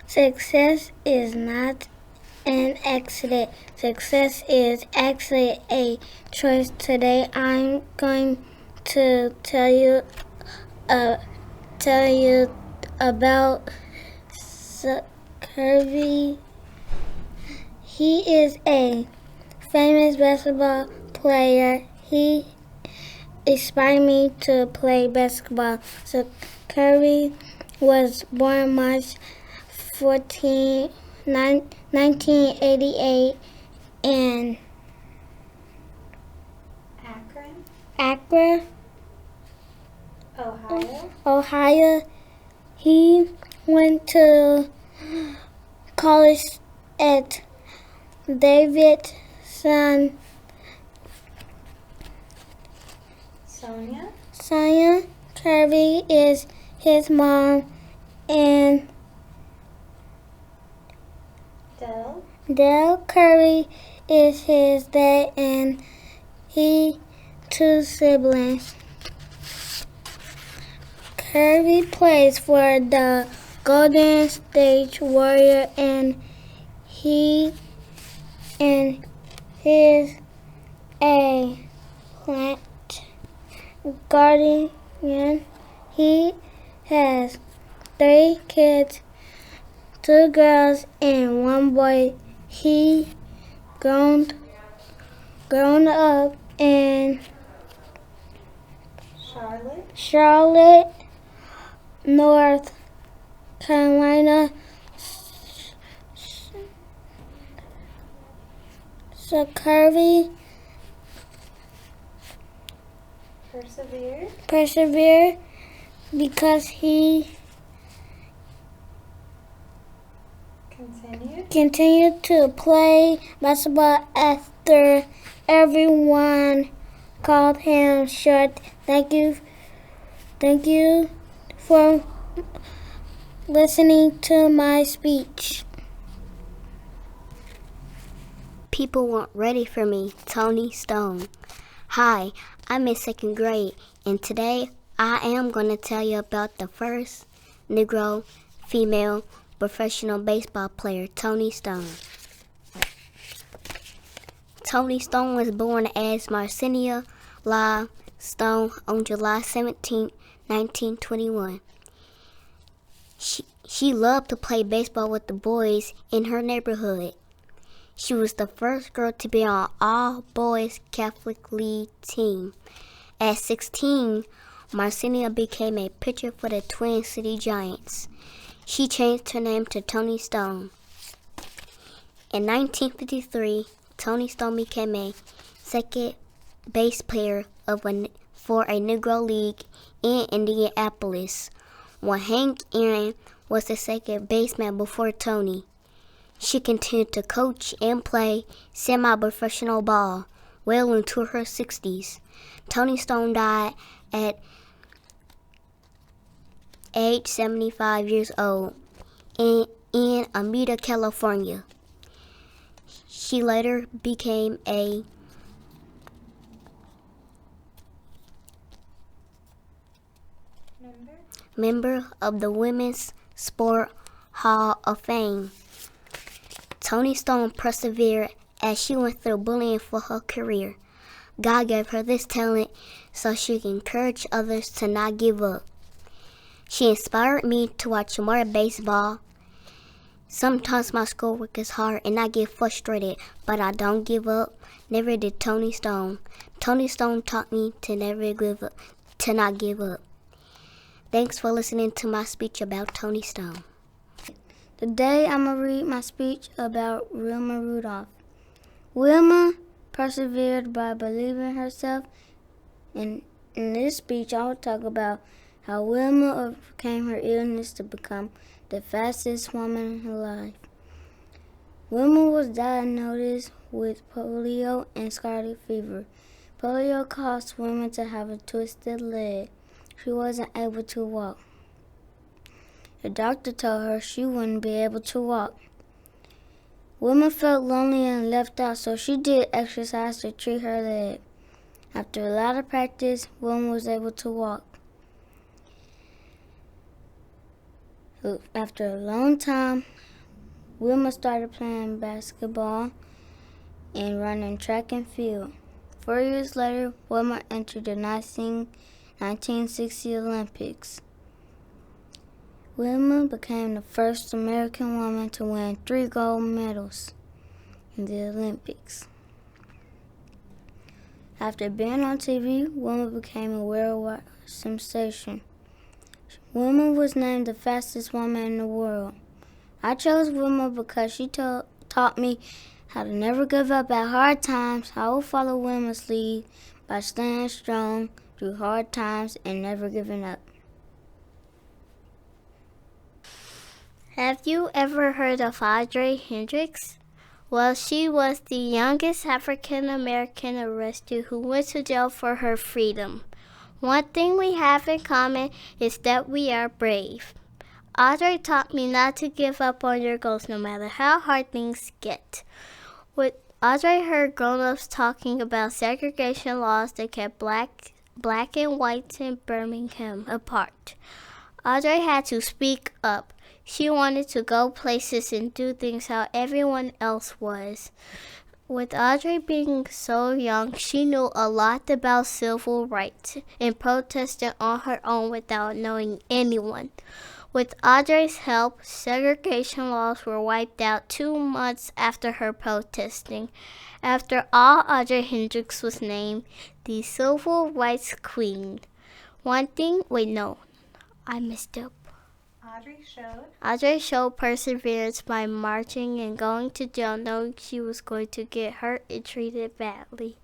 Success is not an accident. Success is actually a choice. Today I'm going to tell you about Kirby. He is a famous basketball player. He inspired me to play basketball. So Curry was born March 14, 1988 in Akron, Ohio. He went to college at Davidson. Sonia Kirby is his mom, and Dale Kirby is his dad, and he two siblings. Kirby plays for the Golden State Warrior, and he is a plant guardian. He has 3 kids, 2 girls and 1 boy. He grown up in Charlotte, North Carolina. So Kirby persevered because he continued to play basketball after everyone called him short. Thank you for listening to my speech. People weren't ready for me, Tony Stone. Hi, I'm in 2nd grade, and today I am going to tell you about the first Negro female professional baseball player, Tony Stone. Tony Stone was born as Marcinia La Stone on July 17, 1921. She loved to play baseball with the boys in her neighborhood. She was the first girl to be on all-boys Catholic League team. At 16, Marcinia became a pitcher for the Twin City Giants. She changed her name to Tony Stone. In 1953, Tony Stone became a second base player for a Negro League in Indianapolis, while Hank Aaron was the second baseman before Tony. She continued to coach and play semi-professional ball well into her 60s. Tony Stone died at age 75 years old in Alameda, California. She later became a member of the Women's Sport Hall of Fame. Tony Stone persevered as she went through bullying for her career. God gave her this talent so she can encourage others to not give up. She inspired me to watch more baseball. Sometimes my schoolwork is hard and I get frustrated, but I don't give up. Never did Tony Stone. Tony Stone taught me to never give up, to not give up. Thanks for listening to my speech about Tony Stone. Today I'm going to read my speech about Wilma Rudolph. Wilma persevered by believing herself. In this speech, I will talk about how Wilma overcame her illness to become the fastest woman in her life. Wilma was diagnosed with polio and scarlet fever. Polio caused Wilma to have a twisted leg. She wasn't able to walk. The doctor told her she wouldn't be able to walk. Wilma felt lonely and left out, so she did exercise to treat her leg. After a lot of practice, Wilma was able to walk. After a long time, Wilma started playing basketball and running track and field. 4 years later, Wilma entered the 1960 Olympics. Wilma became the first American woman to win 3 gold medals in the Olympics. After being on TV, Wilma became a worldwide sensation. Wilma was named the fastest woman in the world. I chose Wilma because she taught me how to never give up at hard times. I will follow Wilma's lead by staying strong through hard times and never giving up. Have you ever heard of Audrey Hendricks? Well, she was the youngest African American arrested who went to jail for her freedom. One thing we have in common is that we are brave. Audrey taught me not to give up on your goals no matter how hard things get. With Audrey heard grown-ups talking about segregation laws that kept black and whites in Birmingham apart. Audrey had to speak up. She wanted to go places and do things how everyone else was. With Audrey being so young, she knew a lot about civil rights and protested on her own without knowing anyone. With Audrey's help, segregation laws were wiped out 2 months after her protesting. After all, Audrey Hendricks was named the Civil Rights Queen. I messed up. Audrey showed perseverance by marching and going to jail knowing she was going to get hurt and treated badly.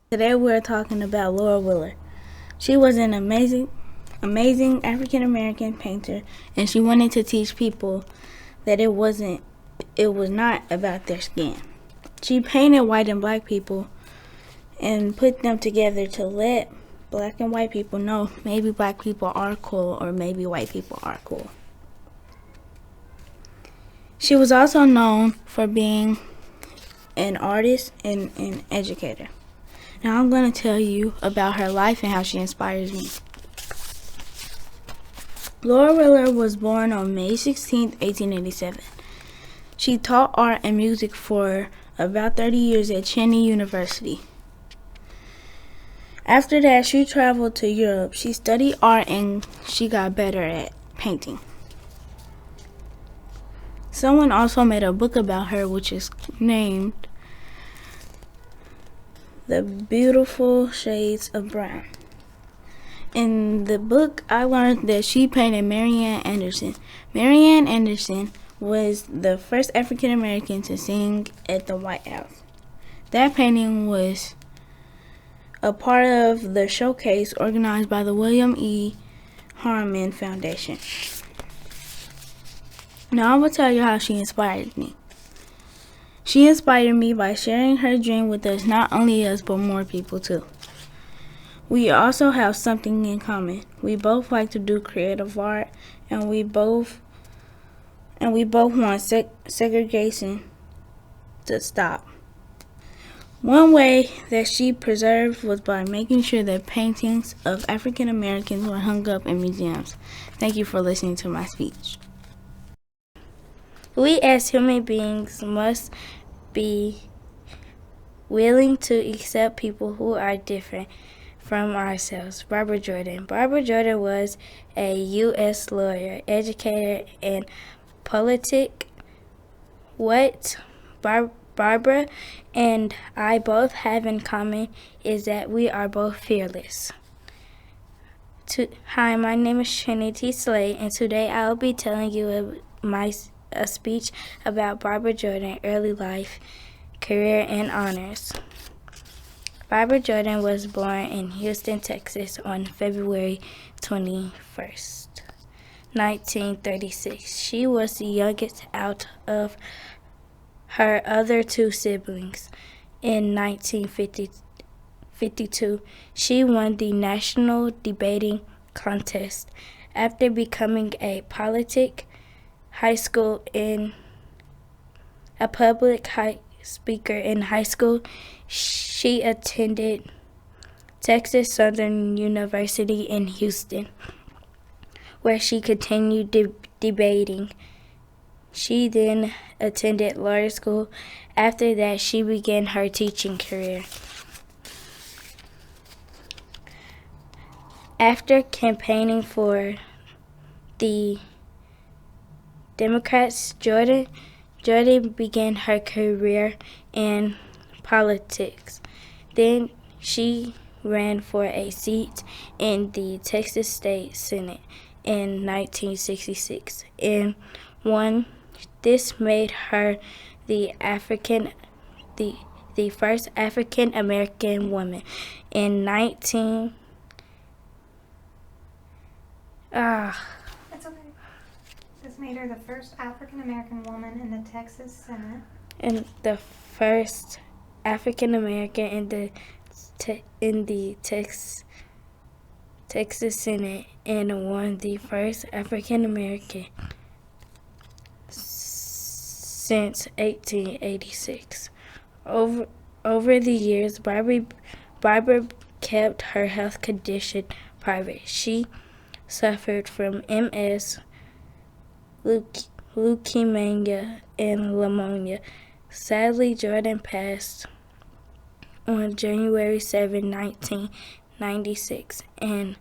Today we're talking about Laura Willer. She was an amazing African American painter, and she wanted to teach people that it was not about their skin. She painted white and black people and put them together to let black and white people know maybe black people are cool or maybe white people are cool. She was also known for being an artist and an educator. Now I'm going to tell you about her life and how she inspires me. Laura Willer was born on May 16, 1887. She taught art and music for about 30 years at Cheney University. After that, she traveled to Europe. She studied art and she got better at painting. Someone also made a book about her, which is named The Beautiful Shades of Brown. In the book, I learned that she painted Marianne Anderson. Marianne Anderson was the first African American to sing at the White House. That painting was a part of the showcase organized by the William E. Harmon Foundation. Now I will tell you how she inspired me. She inspired me by sharing her dream with us, not only us, but more people too. We also have something in common. We both like to do creative art, and we both want segregation to stop. One way that she preserved was by making sure that paintings of African Americans were hung up in museums. Thank you for listening to my speech. We as human beings must be willing to accept people who are different from ourselves. Barbara Jordan. Barbara Jordan was a U.S. lawyer, educator, and politic. What Barbara and I both have in common is that we are both fearless. Hi, my name is Trinity Slade, and today I will be telling you a speech about Barbara Jordan, early life, career, and honors. Barbara Jordan was born in Houston, Texas on February 21st, 1936. She was the youngest out of her other 2 siblings. In 1952, she won the national debating contest. After becoming a public high speaker in high school, she attended Texas Southern University in Houston, where she continued debating. She then attended law school. After that, she began her teaching career. After campaigning for the Democrats, Jordan began her career in politics. Then she ran for a seat in the Texas State Senate in 1966 and won. This made her the first African American woman in It's okay. This made her the first African American woman in the Texas Senate. And the first African American in the Texas Senate and won the first African American since 1886. Over the years, Barbara kept her health condition private. She suffered from MS, leukemia, and pneumonia. Sadly, Jordan passed on January 7, 1996 in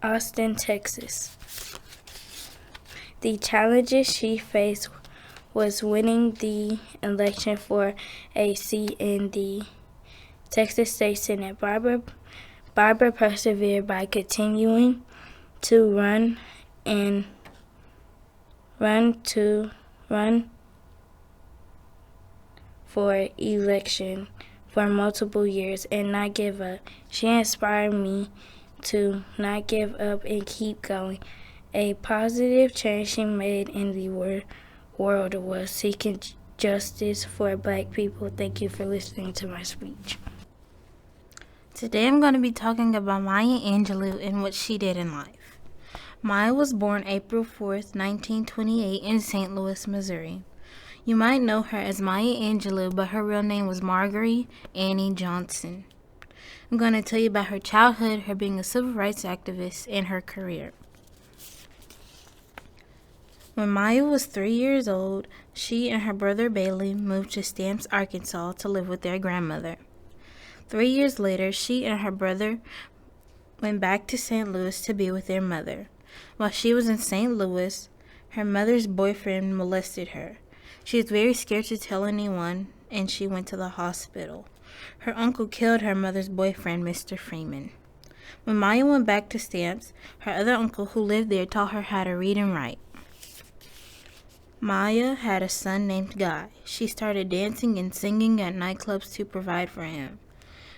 Austin, Texas. The challenges she faced was winning the election for a seat in the Texas State Senate. Barbara persevered by continuing to run for election for multiple years and not give up. She inspired me to not give up and keep going. A positive change she made in the world was seeking justice for Black people. Thank you for listening to my speech. Today I'm going to be talking about Maya Angelou and what she did in life. Maya was born April 4th, 1928 in St. Louis, Missouri. You might know her as Maya Angelou, but her real name was Marguerite Annie Johnson. I'm going to tell you about her childhood, her being a civil rights activist, and her career. When Maya was 3 years old, she and her brother Bailey moved to Stamps, Arkansas to live with their grandmother. 3 years later, she and her brother went back to St. Louis to be with their mother. While she was in St. Louis, her mother's boyfriend molested her. She was very scared to tell anyone, and she went to the hospital. Her uncle killed her mother's boyfriend, Mr. Freeman. When Maya went back to Stamps, her other uncle who lived there taught her how to read and write. Maya had a son named Guy. She started dancing and singing at nightclubs to provide for him.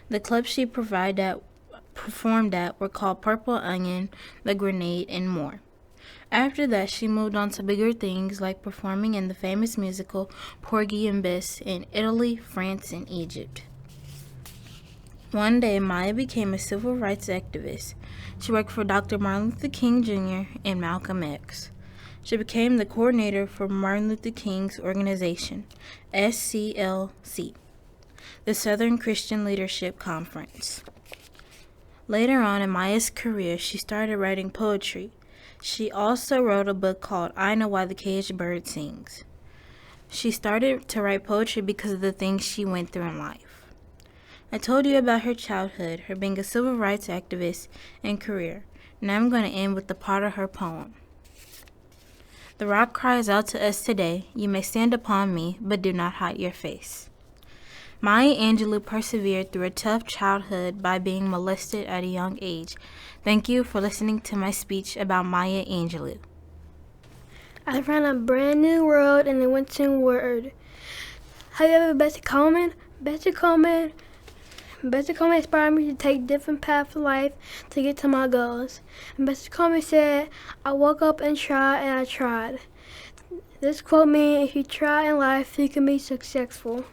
The clubs she performed at were called Purple Onion, The Grenade, and more. After that, she moved on to bigger things like performing in the famous musical Porgy and Bess in Italy, France, and Egypt. One day, Maya became a civil rights activist. She worked for Dr. Martin Luther King Jr. and Malcolm X. She became the coordinator for Martin Luther King's organization, SCLC, the Southern Christian Leadership Conference. Later on in Maya's career, she started writing poetry. She also wrote a book called I Know Why the Caged Bird Sings. She started to write poetry because of the things she went through in life. I told you about her childhood, her being a civil rights activist, and career. Now I'm going to end with the part of her poem. The rock cries out to us today, you may stand upon me, but do not hide your face. Maya Angelou persevered through a tough childhood by being molested at a young age. Thank you for listening to my speech about Maya Angelou. I found a brand new world in the Winston word. Have you ever Bessie Coleman? Bessie Coleman inspired me to take different paths of life to get to my goals. And Bessie Coleman said, I woke up and tried and I tried. This quote means if you try in life, you can be successful.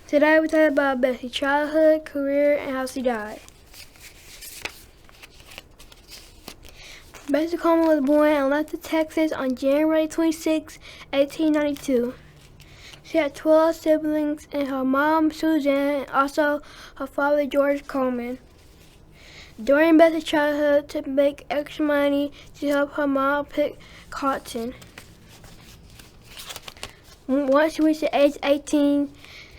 Today we talk about Bessie's childhood, career, and how she died. Bessie Coleman was born in Atlanta, Texas on January 26, 1892. She She had 12 siblings, and her mom, Suzanne, and also her father, George Coleman. During Bessie's childhood, to make extra money, she helped her mom pick cotton. Once she reached the age of 18,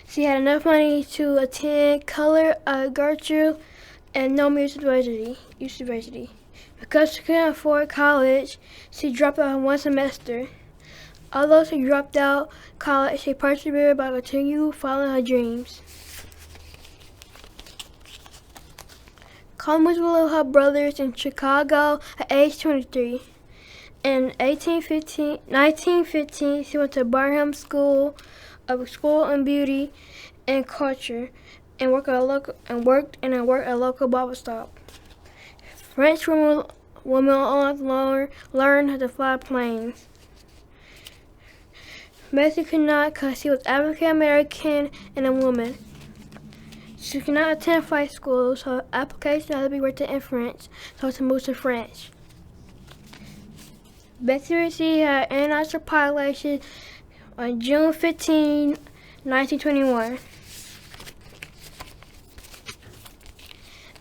she had enough money to attend Gertrude and Nome University. Because she couldn't afford college, she dropped out one semester. Although she dropped out college, she persevered by continuing following her dreams. Coleman was with her brothers in Chicago at age 23. In 1915, she went to Barham School in Beauty and Culture and worked at a local barber shop. French women learned how to fly planes. Bessie could not because she was African American and a woman. She could not attend flight school, so her application had to be written in French, so she moved to French. Bessie received her international pilot license on June 15, 1921.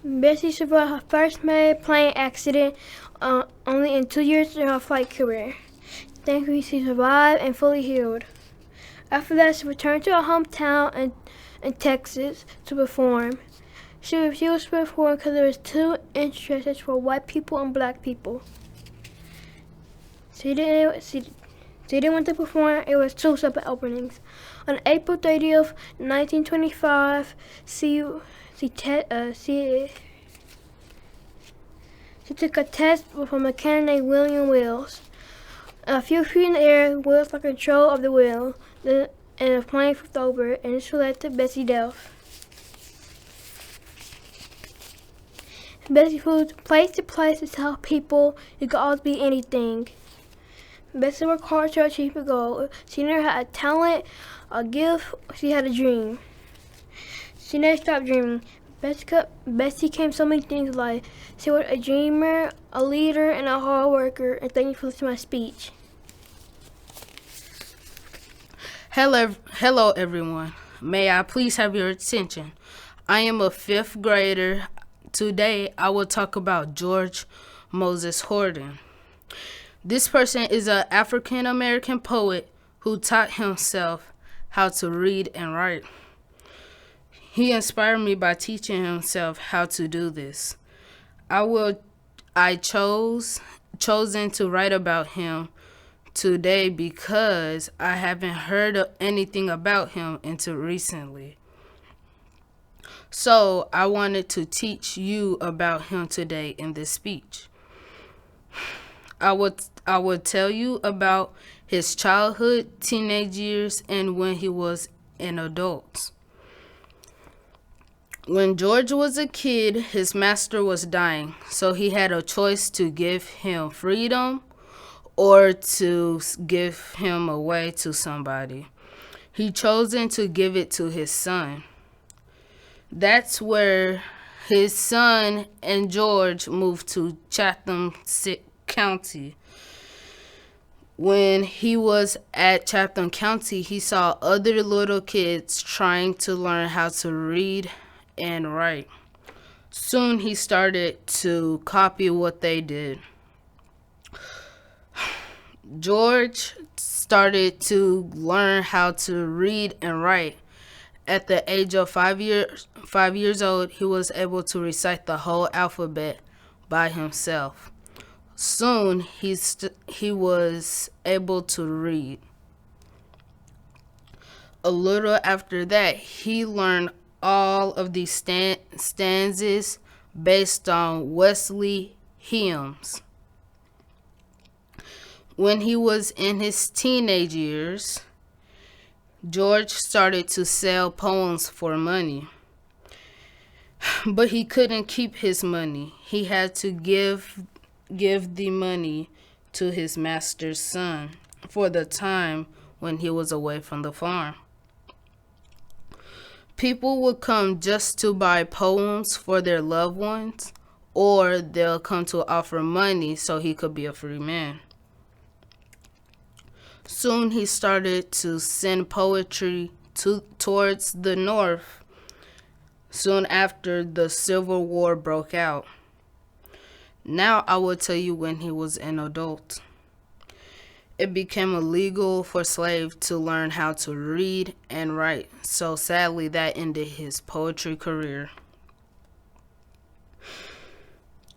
Bessie survived her first made plane accident only in 2 years in her flight career. Thankfully, she survived and fully healed. After that, she returned to her hometown in Texas to perform. She refused to perform because there was too interested for white people and black people. She didn't want to perform. It was 2 separate openings. On April 30th, 1925, she took a test with a mechanic named William Wills. A few feet in the air, Wills lost control of the wheel, and the plane flipped over, and this led to Bessie's death. Bessie flew place to place to tell people you could always be anything. Bessie worked hard to achieve her goal. She never had a talent, a gift, she had a dream. She never stopped dreaming. Bessie came so many things in life. She was a dreamer, a leader, and a hard worker, and thank you for listening to my speech. Hello everyone. May I please have your attention? I am a 5th grader. Today I will talk about George Moses Horton. This person is an African American poet who taught himself how to read and write. He inspired me by teaching himself how to do this. I chosen to write about him today because I haven't heard anything about him until recently. So I wanted to teach you about him today in this speech. I would tell you about his childhood, teenage years, and when he was an adult. When George was a kid, his master was dying, so he had a choice to give him freedom or to give him away to somebody. He chosen to give it to his son. That's where his son and George moved to Chatham County. When he was at Chatham County, he saw other little kids trying to learn how to read and write. Soon he started to copy what they did. George started to learn how to read and write. At the age of 5 years old, he was able to recite the whole alphabet by himself. Soon he was able to read. A little after that, he learned all of these stanzas based on Wesley hymns. When he was in his teenage years, George started to sell poems for money. But he couldn't keep his money. He had to give the money to his master's son for the time when he was away from the farm. People would come just to buy poems for their loved ones, or they'll come to offer money so he could be a free man. Soon he started to send poetry towards the North. Soon after, the Civil War broke out. Now I will tell you when he was an adult. It became illegal for slaves to learn how to read and write, so sadly that ended his poetry career.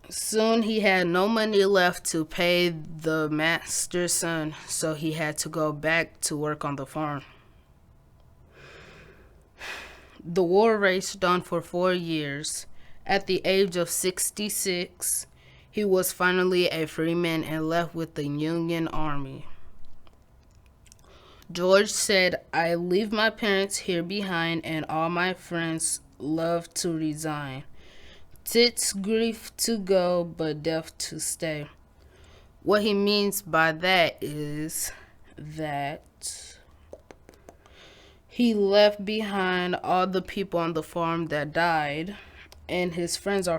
Soon he had no money left to pay the master's son, so he had to go back to work on the farm. The war raged on for 4 years. At the age of 66, he was finally a free man and left with the Union Army. George said, "I leave my parents here behind and all my friends love to resign. 'Tis grief to go, but death to stay." What he means by that is that he left behind all the people on the farm that died, and his friends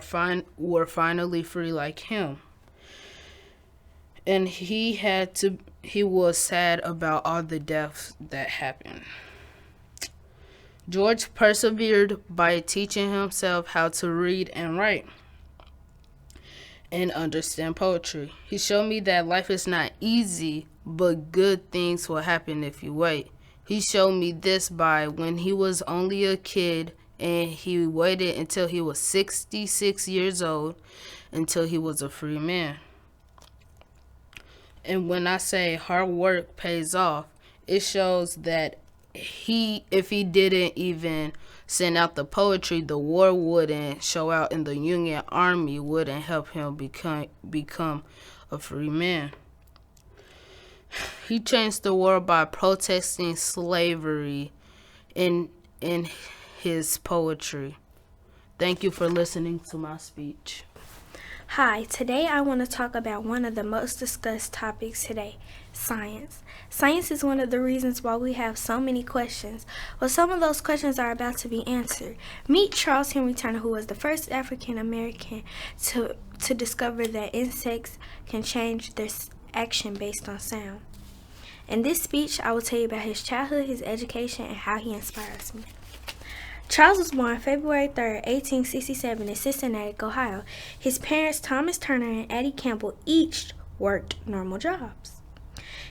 were finally free like him. And he was sad about all the deaths that happened. George persevered by teaching himself how to read and write and understand poetry. He showed me that life is not easy, but good things will happen if you wait. He showed me this by when he was only a kid and he waited until he was 66 years old until he was a free man. And when I say hard work pays off, it shows that if he didn't even send out the poetry, the war wouldn't show out and the Union Army wouldn't help him become a free man. He changed the world by protesting slavery in his poetry. Thank you for listening to my speech. Hi, today I want to talk about one of the most discussed topics today, science. Science is one of the reasons why we have so many questions. Well, some of those questions are about to be answered. Meet Charles Henry Turner, who was the first African American to discover that insects can change their action based on sound. In this speech, I will tell you about his childhood, his education, and how he inspires me. Charles was born February 3rd, 1867 in Cincinnati, Ohio. His parents, Thomas Turner and Addie Campbell, each worked normal jobs.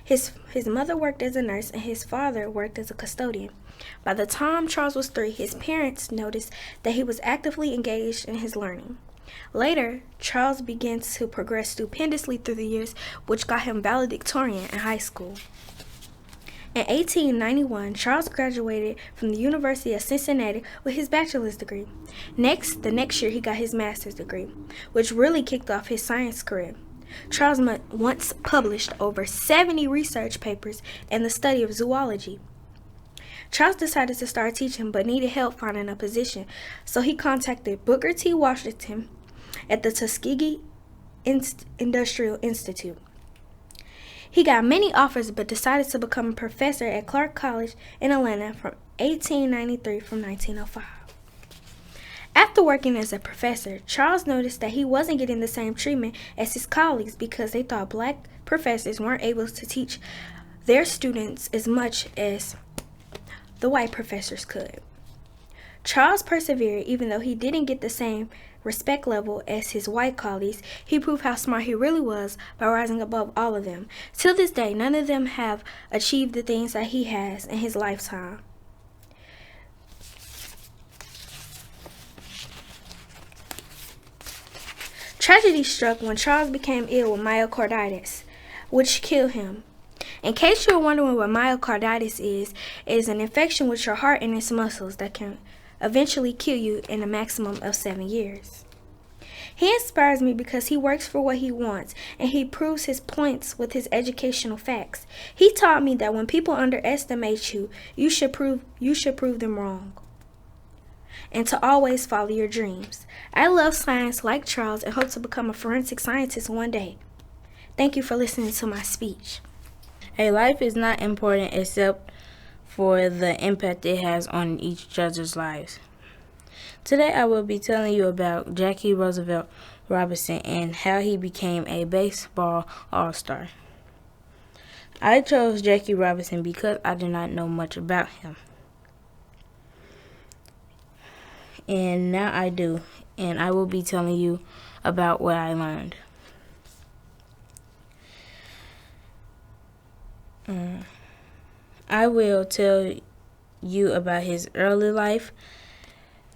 His mother worked as a nurse and his father worked as a custodian. By the time Charles was 3, his parents noticed that he was actively engaged in his learning. Later, Charles began to progress stupendously through the years, which got him valedictorian in high school. In 1891, Charles graduated from the University of Cincinnati with his bachelor's degree. The next year, he got his master's degree, which really kicked off his science career. Charles once published over 70 research papers in the study of zoology. Charles decided to start teaching but needed help finding a position, so he contacted Booker T. Washington at the Tuskegee Industrial Institute. He got many offers but decided to become a professor at Clark College in Atlanta from 1893 from 1905. After working as a professor, Charles noticed that he wasn't getting the same treatment as his colleagues because they thought black professors weren't able to teach their students as much as the white professors could. Charles persevered even though he didn't get the same respect level as his white colleagues. He proved how smart he really was by rising above all of them. Till this day, none of them have achieved the things that he has in his lifetime. Tragedy struck when Charles became ill with myocarditis, which killed him. In case you're wondering what myocarditis is an infection with your heart and its muscles that can eventually kill you in a maximum of 7 years. He inspires me because he works for what he wants and he proves his points with his educational facts. He taught me that when people underestimate you, you should prove them wrong, and to always follow your dreams. I love science like Charles and hope to become a forensic scientist one day. Thank you for listening to my speech. A life is not important except for the impact it has on each other's lives. Today I will be telling you about Jackie Roosevelt Robinson and how he became a baseball all-star. I chose Jackie Robinson because I did not know much about him. And now I do, and I will be telling you about what I learned. I will tell you about his early life,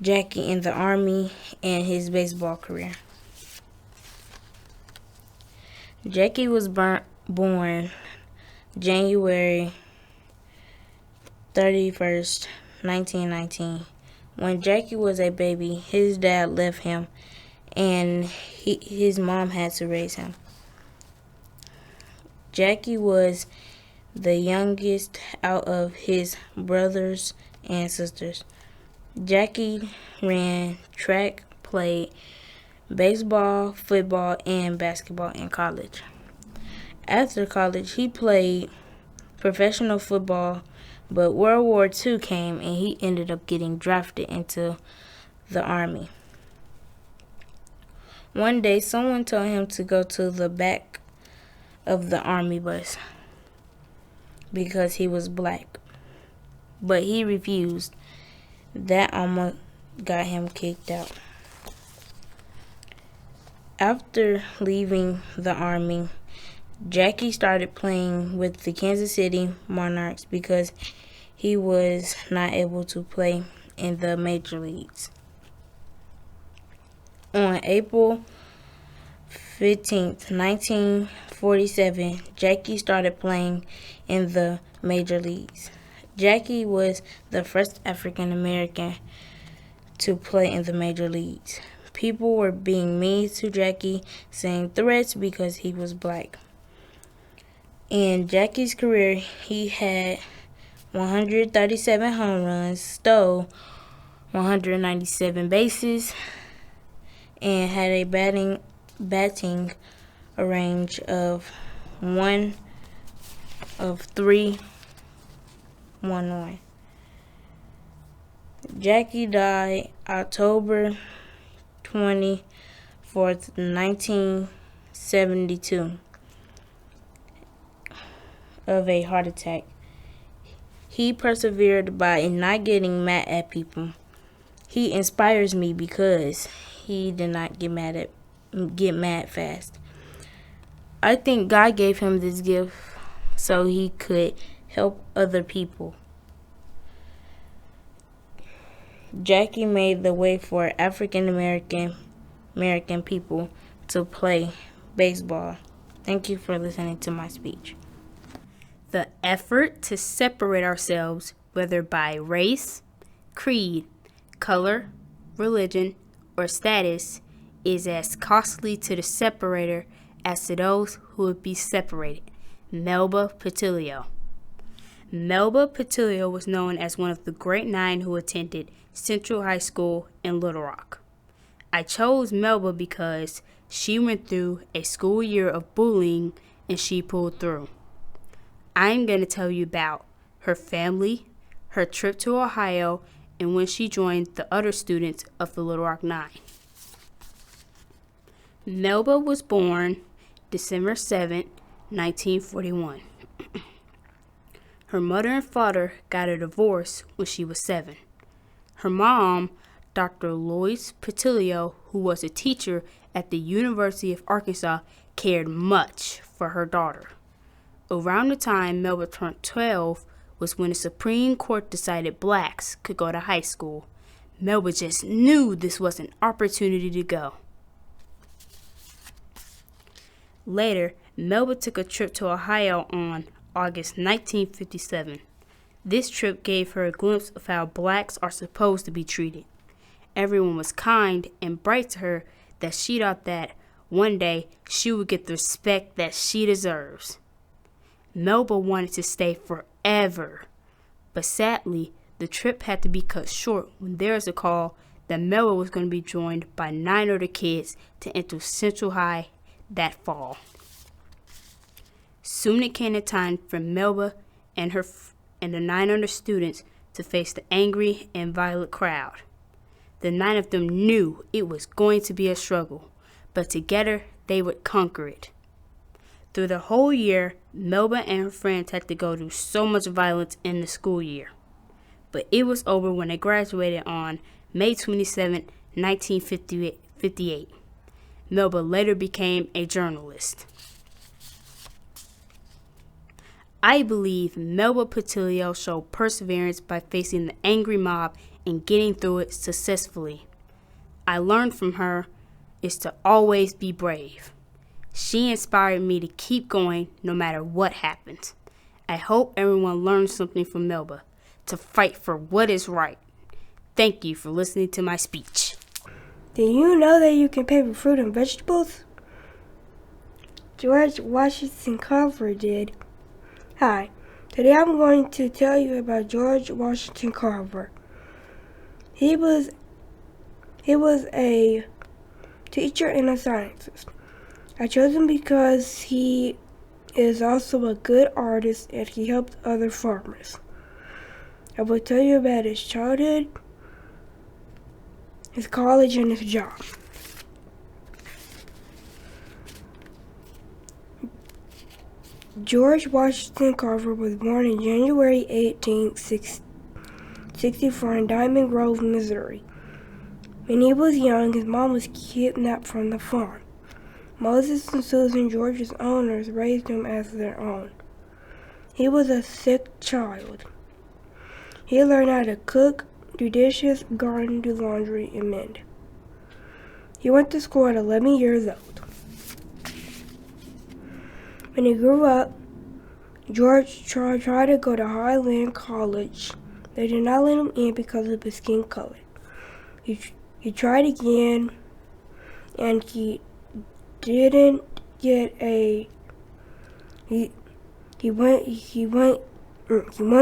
Jackie in the Army, and his baseball career. Jackie was born January 31st, 1919. When Jackie was a baby, his dad left him and his mom had to raise him. Jackie was the youngest out of his brothers and sisters. Jackie ran track, played baseball, football, and basketball in college. After college, he played professional football, but World War II came and he ended up getting drafted into the Army. One day, someone told him to go to the back of the Army bus because he was black, but he refused. That almost got him kicked out. After leaving the Army, Jackie started playing with the Kansas City Monarchs because he was not able to play in the major leagues. On April 15th, 1947, Jackie started playing in the major leagues. Jackie was the first African American to play in the major leagues. People were being mean to Jackie, saying threats because he was black. In Jackie's career, he had 137 home runs, stole 197 bases, and had a batting range of 311. Jackie died October 24th, 1972 of a heart attack. He persevered by not getting mad at people. He inspires me because he did not get mad fast. I think God gave him this gift so he could help other people. Jackie made the way for African American people to play baseball. Thank you for listening to my speech. The effort to separate ourselves, whether by race, creed, color, religion, or status, is as costly to the separator as to those who would be separated. Melba Pattillo. Melba Pattillo was known as one of the great 9 who attended Central High School in Little Rock. I chose Melba because she went through a school year of bullying and she pulled through. I'm going to tell you about her family, her trip to Ohio, and when she joined the other students of the Little Rock 9. Melba was born December 7, 1941. Her mother and father got a divorce when she was 7. Her mom, Dr. Lois Pattillo, who was a teacher at the University of Arkansas, cared much for her daughter. Around the time Melba turned 12 was when the Supreme Court decided blacks could go to high school. Melba just knew this was an opportunity to go. Later, Melba took a trip to Ohio on August 1957. This trip gave her a glimpse of how blacks are supposed to be treated. Everyone was kind and bright to her that she thought that one day she would get the respect that she deserves. Melba wanted to stay forever, but sadly, the trip had to be cut short when there was a call that Melba was going to be joined by 9 other kids to enter Central High that fall. Soon it came a time for Melba and the 9 other students to face the angry and violent crowd. The 9 of them knew it was going to be a struggle, but together they would conquer it. Through the whole year, Melba and her friends had to go through so much violence in the school year. But it was over when they graduated on May 27, 1958. Melba later became a journalist. I believe Melba Patilio showed perseverance by facing the angry mob and getting through it successfully. I learned from her is to always be brave. She inspired me to keep going no matter what happens. I hope everyone learns something from Melba, to fight for what is right. Thank you for listening to my speech. Did you know that you can pay for fruit and vegetables? George Washington Carver did. Hi, today I'm going to tell you about George Washington Carver. He was a teacher in the sciences. I chose him because he is also a good artist and he helped other farmers. I will tell you about his childhood, his college, and his job. George Washington Carver was born on January 1864 in Diamond Grove, Missouri. When he was young, his mom was kidnapped from the farm. Moses and Susan, George's owners, raised him as their own. He was a sick child. He learned how to cook, do dishes, garden, do laundry, and mend. He went to school at 11 years old. When he grew up, George tried to go to Highland College. They did not let him in because of his skin color. He tried again, and he didn't get a. He went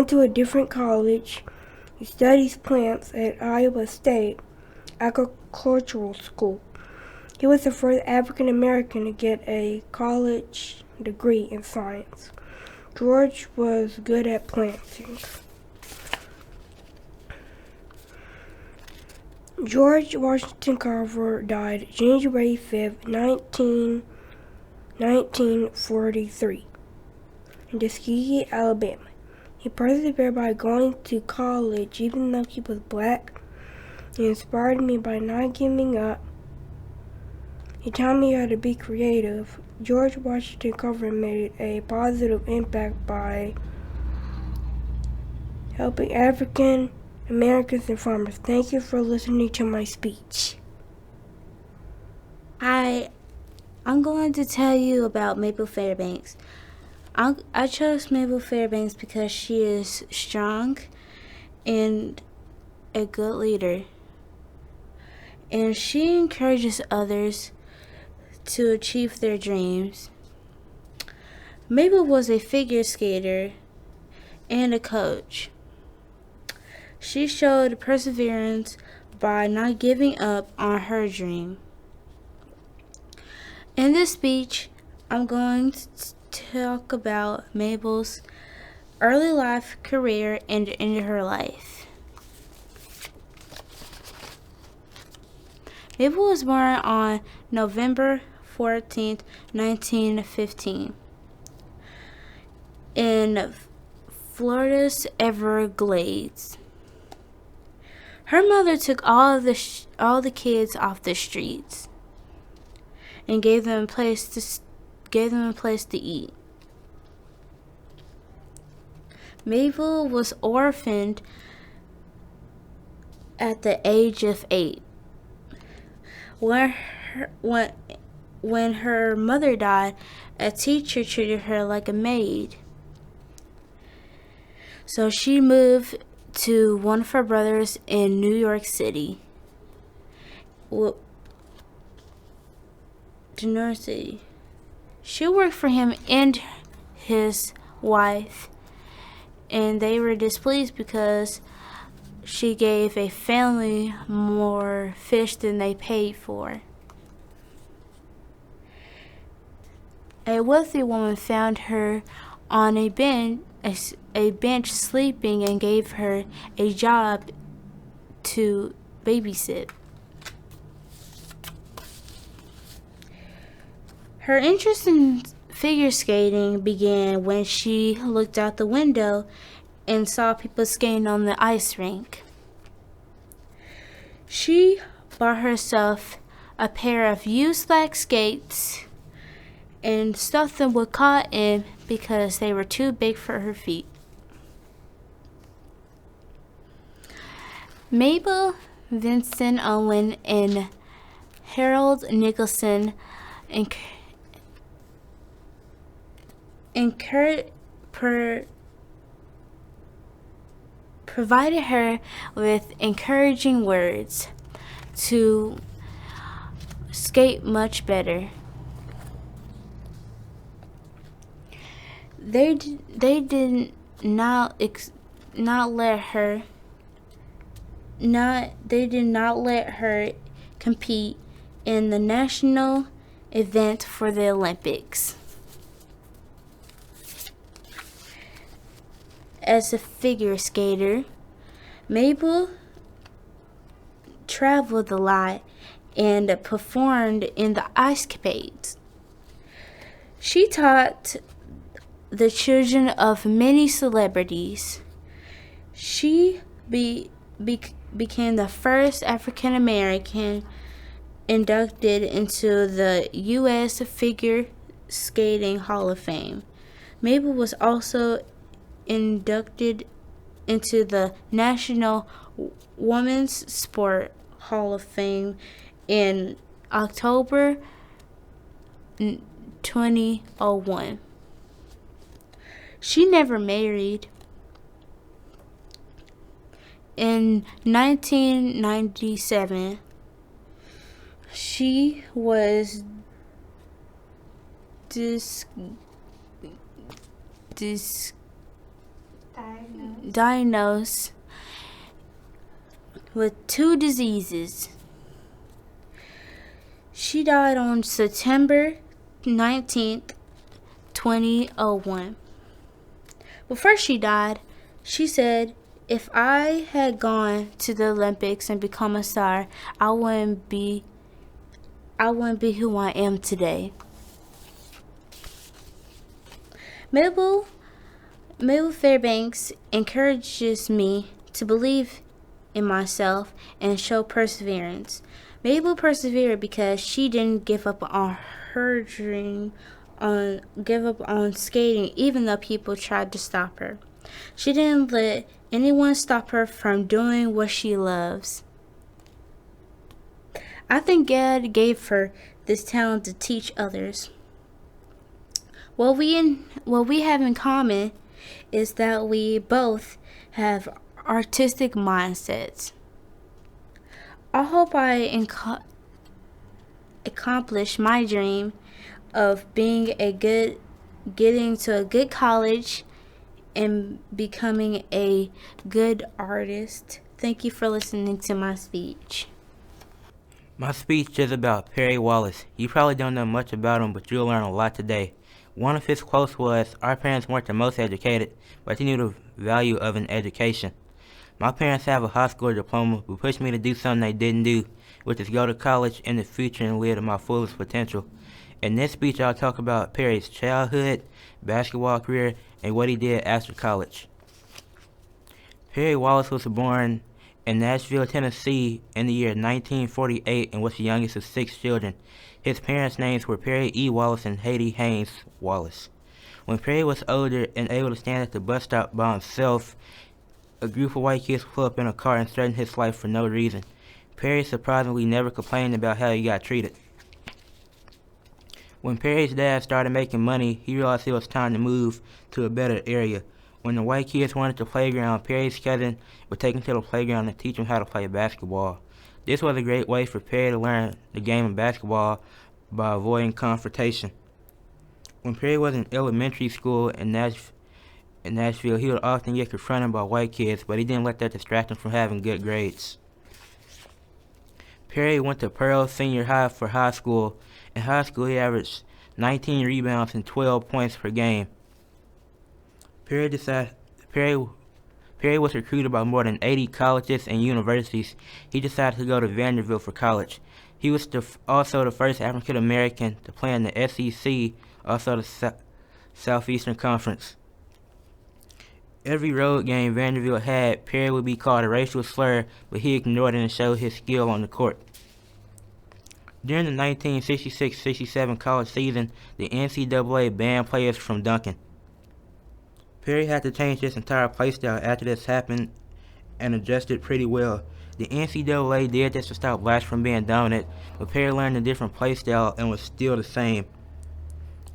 to a different college. He studies plants at Iowa State Agricultural School. He was the first African American to get a college degree in science. George was good at planting. George Washington Carver died January 5, 1943 in Tuskegee, Alabama. He persevered by going to college even though he was black. He inspired me by not giving up. He taught me how to be creative. George Washington Carver made a positive impact by helping African Americans and farmers. Thank you for listening to my speech. I'm going to tell you about Mabel Fairbanks. I chose Mabel Fairbanks because she is strong and a good leader. And she encourages others to achieve their dreams. Mabel was a figure skater and a coach. She showed perseverance by not giving up on her dream. In this speech, I'm going to talk about Mabel's early life, career, and the end of her life. Mabel was born on November 14th, 1915 in Florida's Everglades. Her mother took all the kids off the streets and gave them a place to eat. Mabel was orphaned at the age of 8. When her mother died, a teacher treated her like a maid. So she moved to one of her brothers in New York City. To New York City. She worked for him and his wife, and they were displeased because she gave a family more fish than they paid for. A wealthy woman found her on a bench sleeping and gave her a job to babysit. Her interest in figure skating began when she looked out the window and saw people skating on the ice rink. She bought herself a pair of used slack skates and stuffed them with cotton because they were too big for her feet. Mabel, Vincent Owen, and Harold Nicholson provided her with encouraging words to skate much better. They did not let her compete in the national event for the Olympics. As a figure skater, Mabel traveled a lot and performed in the ice capades. She taught the children of many celebrities. She became the first African American inducted into the U.S. Figure Skating Hall of Fame. Mabel was also inducted into the National Women's Sport Hall of Fame in October 2001. She never married. In 1997, she was diagnosed with 2 diseases. She died on September 19th, 2001. Before she died, she said, "If I had gone to the Olympics and become a star, I wouldn't be who I am today." Mabel Fairbanks encourages me to believe in myself and show perseverance. Mabel persevered because she didn't give up on her dream, give up on skating, even though people tried to stop her. She didn't let anyone stop her from doing what she loves. I think God gave her this talent to teach others. What we have in common is that we both have artistic mindsets. I hope I accomplish my dream of getting to a good college and becoming a good artist. Thank you for listening to my speech. My speech is about Perry Wallace. You probably don't know much about him, but you'll learn a lot today. One of his quotes was, "Our parents weren't the most educated, but they knew the value of an education." My parents have a high school diploma, but pushed me to do something they didn't do, which is go to college in the future and live to my fullest potential. In this speech, I'll talk about Perry's childhood, basketball career, and what he did after college. Perry Wallace was born in Nashville, Tennessee in the year 1948 and was the youngest of 6 children. His parents' names were Perry E. Wallace and Haiti Haynes Wallace. When Perry was older and able to stand at the bus stop by himself, a group of white kids pulled up in a car and threatened his life for no reason. Perry surprisingly never complained about how he got treated. When Perry's dad started making money, he realized it was time to move to a better area. When the white kids wanted the playground, Perry's cousin would take him to the playground and teach him how to play basketball. This was a great way for Perry to learn the game of basketball by avoiding confrontation. When Perry was in elementary school in Nashville, he would often get confronted by white kids, but he didn't let that distract him from having good grades. Perry went to Pearl Senior High for high school. In high school, he averaged 19 rebounds and 12 points per game. Perry was recruited by more than 80 colleges and universities. He decided to go to Vanderbilt for college. He was also the first African American to play in the SEC also the Southeastern Conference. Every road game Vanderbilt had, Perry would be called a racial slur, but he ignored it and showed his skill on the court. During the 1966-67 college season, the NCAA banned players from dunking. Perry had to change his entire playstyle after this happened and adjusted pretty well. The NCAA did this to stop blacks from being dominant, but Perry learned a different playstyle and was still the same.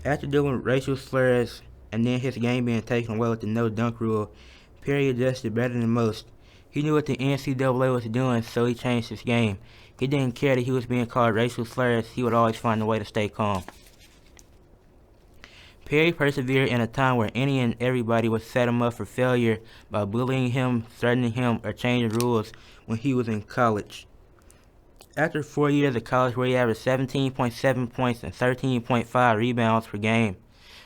After doing racial slurs and then his game being taken away with the no dunk rule, Perry adjusted better than most. He knew what the NCAA was doing, so he changed his game. He didn't care that he was being called racial slurs. He would always find a way to stay calm. Perry persevered in a time where any and everybody would set him up for failure by bullying him, threatening him, or changing rules when he was in college. After 4 years of college where he averaged 17.7 points and 13.5 rebounds per game,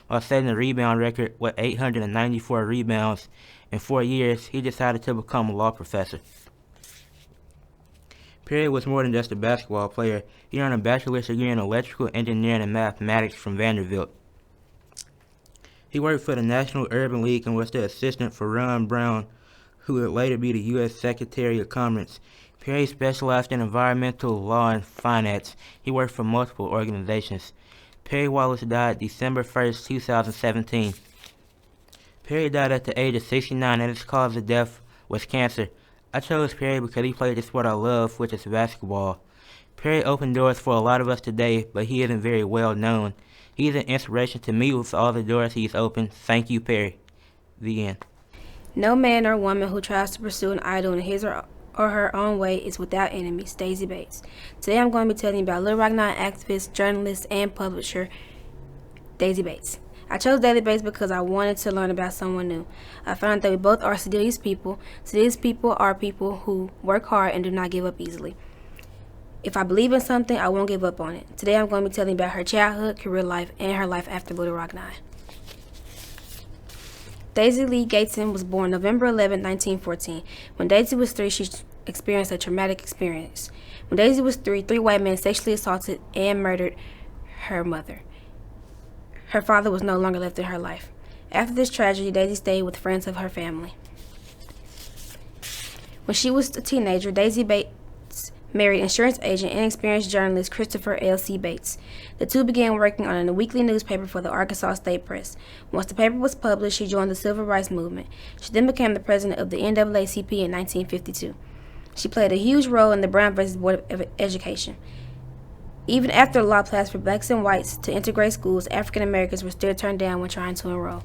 while setting a rebound record with 894 rebounds in 4 years, he decided to become a law professor. Perry was more than just a basketball player. He earned a bachelor's degree in electrical engineering and mathematics from Vanderbilt. He worked for the National Urban League and was the assistant for Ron Brown, who would later be the U.S. Secretary of Commerce. Perry specialized in environmental law and finance. He worked for multiple organizations. Perry Wallace died December 1st, 2017. Perry died at the age of 69 and his cause of death was cancer. I chose Perry because he played the sport I love, which is basketball. Perry opened doors for a lot of us today, but he isn't very well known. He's an inspiration to me with all the doors he's opened. Thank you, Perry. The end. No man or woman who tries to pursue an idol in his or her own way is without enemies. Daisy Bates. Today I'm going to be telling you about Little Rock 9 activist, journalist, and publisher Daisy Bates. I chose Daisy Bates because I wanted to learn about someone new. I found out that we both are Sedillious people. Sedillious people are people who work hard and do not give up easily. If I believe in something, I won't give up on it. Today I'm going to be telling you about her childhood, career life, and her life after Little Rock 9. Daisy Lee Gateson was born November 11, 1914. When Daisy was 3, she experienced a traumatic experience. When Daisy was 3, 3 white men sexually assaulted and murdered her mother. Her father was no longer left in her life. After this tragedy, Daisy stayed with friends of her family. When she was a teenager, Daisy Bates married insurance agent and experienced journalist Christopher L.C. Bates. The two began working on a weekly newspaper for the Arkansas State Press. Once the paper was published, she joined the Civil Rights Movement. She then became the president of the NAACP in 1952. She played a huge role in the Brown v. Board of Education. Even after the law passed for blacks and whites to integrate schools, African Americans were still turned down when trying to enroll.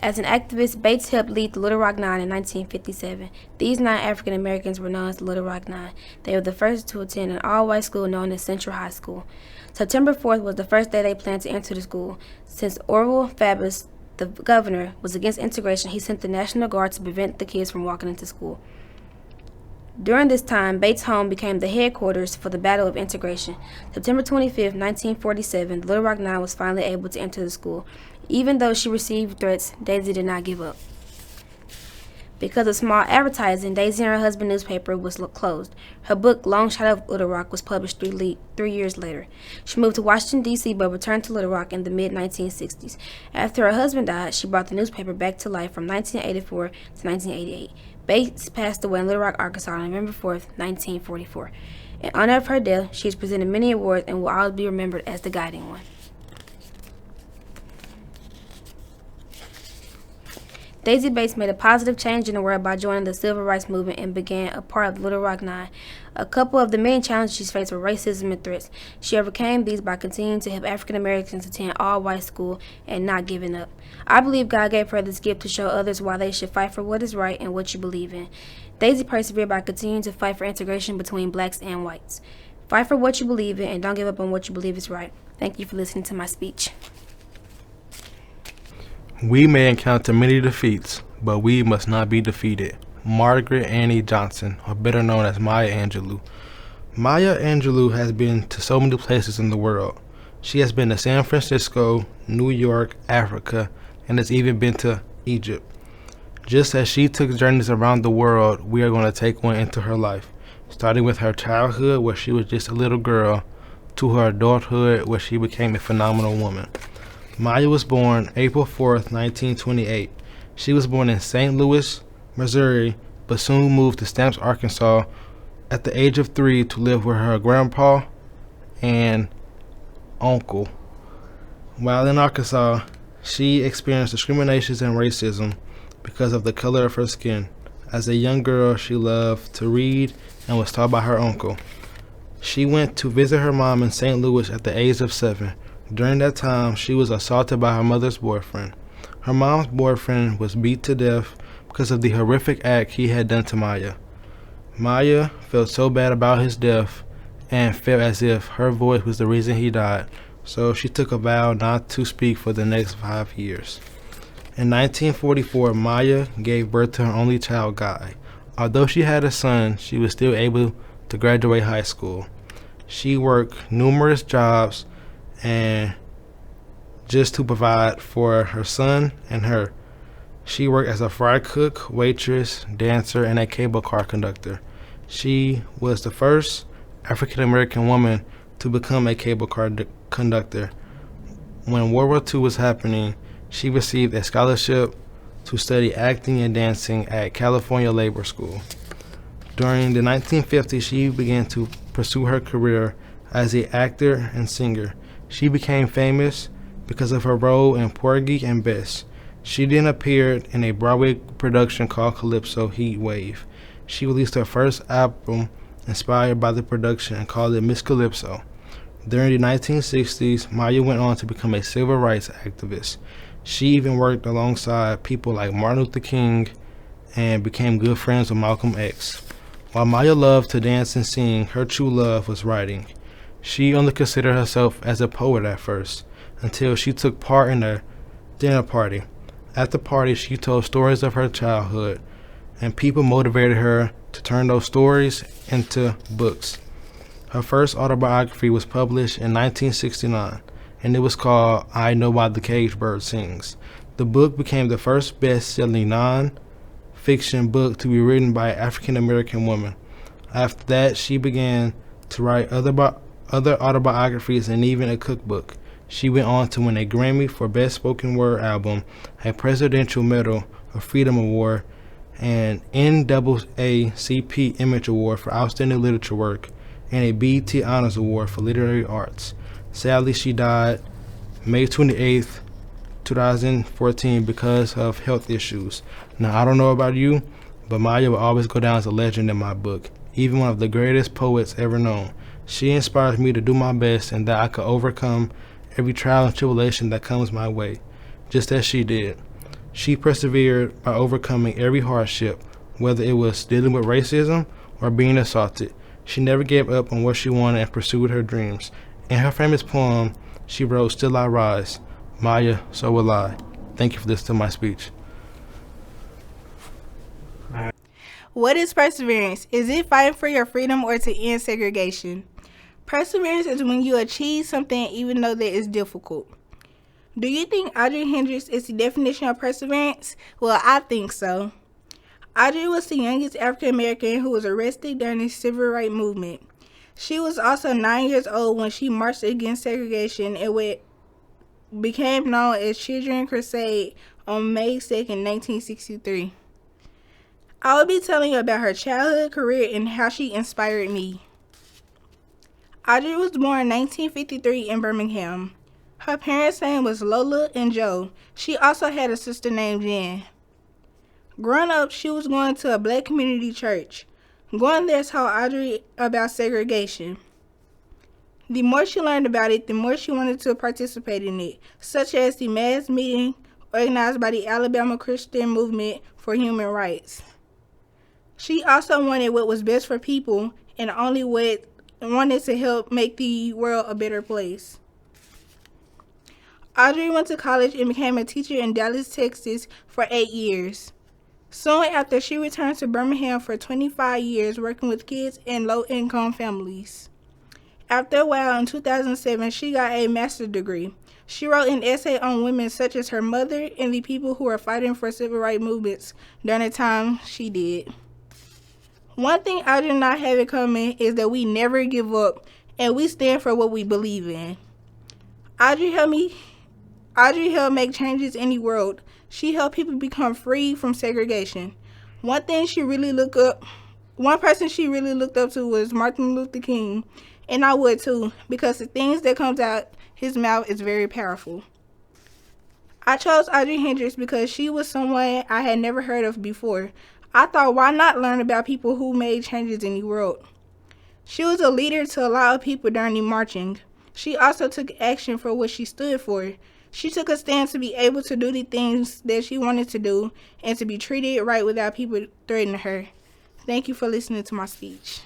As an activist, Bates helped lead the Little Rock 9 in 1957. These 9 African Americans were known as the Little Rock 9. They were the first to attend an all-white school known as Central High School. September 4th was the first day they planned to enter the school. Since Orville Faubus, the governor, was against integration, he sent the National Guard to prevent the kids from walking into school. During this time, Bates' home became the headquarters for the Battle of Integration. September 25, 1947, the Little Rock 9 was finally able to enter the school. Even though she received threats, Daisy did not give up. Because of small advertising, Daisy and her husband's newspaper was closed. Her book, Long Shot of Little Rock, was published 3 years later. She moved to Washington, D.C., but returned to Little Rock in the mid-1960s. After her husband died, she brought the newspaper back to life from 1984 to 1988. Bates passed away in Little Rock, Arkansas on November 4th, 1944. In honor of her death, she has presented many awards and will always be remembered as the guiding one. Daisy Bates made a positive change in the world by joining the Civil Rights Movement and began a part of the Little Rock 9. A couple of the main challenges she faced were racism and threats. She overcame these by continuing to help African Americans attend all-white school and not giving up. I believe God gave her this gift to show others why they should fight for what is right and what you believe in. Daisy persevered by continuing to fight for integration between blacks and whites. Fight for what you believe in and don't give up on what you believe is right. Thank you for listening to my speech. We may encounter many defeats, but we must not be defeated. Margaret Annie Johnson, or better known as Maya Angelou. Maya Angelou has been to so many places in the world. She has been to San Francisco, New York, Africa, and has even been to Egypt. Just as she took journeys around the world, we are going to take one into her life, starting with her childhood where she was just a little girl, to her adulthood, where she became a phenomenal woman. Maya was born April 4th, 1928. She was born in St. Louis, Missouri, but soon moved to Stamps, Arkansas at the age of 3 to live with her grandpa and uncle. While in Arkansas, she experienced discriminations and racism because of the color of her skin. As a young girl, she loved to read and was taught by her uncle. She went to visit her mom in St. Louis at the age of 7. During that time, she was assaulted by her mother's boyfriend. Her mom's boyfriend was beat to death because of the horrific act he had done to Maya. Maya felt so bad about his death and felt as if her voice was the reason he died, so she took a vow not to speak for the next 5 years. In 1944, Maya gave birth to her only child, Guy. Although she had a son, she was still able to graduate high school. She worked numerous jobs and just to provide for her son and her. She worked as a fry cook, waitress, dancer, and a cable car conductor. She was the first African American woman to become a cable car conductor. When World War II was happening, she received a scholarship to study acting and dancing at California Labor School. During the 1950s, she began to pursue her career as an actor and singer. She became famous because of her role in Porgy and Bess. She then appeared in a Broadway production called Calypso Heat Wave. She released her first album inspired by the production and called it Miss Calypso. During the 1960s, Maya went on to become a civil rights activist. She even worked alongside people like Martin Luther King and became good friends with Malcolm X. While Maya loved to dance and sing, her true love was writing. She only considered herself as a poet at first, until she took part in a dinner party. At the party, she told stories of her childhood, and people motivated her to turn those stories into books. Her first autobiography was published in 1969, and it was called I Know Why the Caged Bird Sings. The book became the first best-selling non-fiction book to be written by an African-American woman. After that, she began to write other autobiographies and even a cookbook. She went on to win a Grammy for Best Spoken Word Album, a Presidential Medal of Freedom Award, an NAACP Image Award for Outstanding Literature Work, and a BET Honors Award for Literary Arts. Sadly, she died May 28, 2014 because of health issues. Now, I don't know about you, but Maya will always go down as a legend in my book, even one of the greatest poets ever known. She inspires me to do my best and that I could overcome every trial and tribulation that comes my way, just as she did. She persevered by overcoming every hardship, whether it was dealing with racism or being assaulted. She never gave up on what she wanted and pursued her dreams. In her famous poem, she wrote, "Still I rise, Maya, so will I." Thank you for listening to my speech. What is perseverance? Is it fighting for your freedom or to end segregation? Perseverance is when you achieve something even though that is difficult. Do you think Audrey Hendricks is the definition of perseverance? Well, I think so. Audrey was the youngest African American who was arrested during the civil rights movement. She was also 9 years old when she marched against segregation and what became known as Children's Crusade on May 2nd, 1963. I will be telling you about her childhood, career, and how she inspired me. Audrey was born in 1953 in Birmingham. Her parents' name was Lola and Joe. She also had a sister named Jen. Growing up, she was going to a black community church. Going there taught Audrey about segregation. The more she learned about it, the more she wanted to participate in it, such as the mass meeting organized by the Alabama Christian Movement for Human Rights. She also wanted what was best for people and only what wanted to help make the world a better place. Audrey went to college and became a teacher in Dallas, Texas for 8 years. Soon after, she returned to Birmingham for 25 years working with kids in low-income families. After a while, in 2007, she got a master's degree. She wrote an essay on women such as her mother and the people who were fighting for civil rights movements during the time she did. One thing Audrey and I have in common is that we never give up and we stand for what we believe in. Audrey helped make changes in the world. She helped people become free from segregation. One person she really looked up to was Martin Luther King, and I would too, because the things that comes out his mouth is very powerful. I chose Audrey Hendricks because she was someone I had never heard of before. I thought, why not learn about people who made changes in the world? She was a leader to a lot of people during the marching. She also took action for what she stood for. She took a stand to be able to do the things that she wanted to do and to be treated right without people threatening her. Thank you for listening to my speech.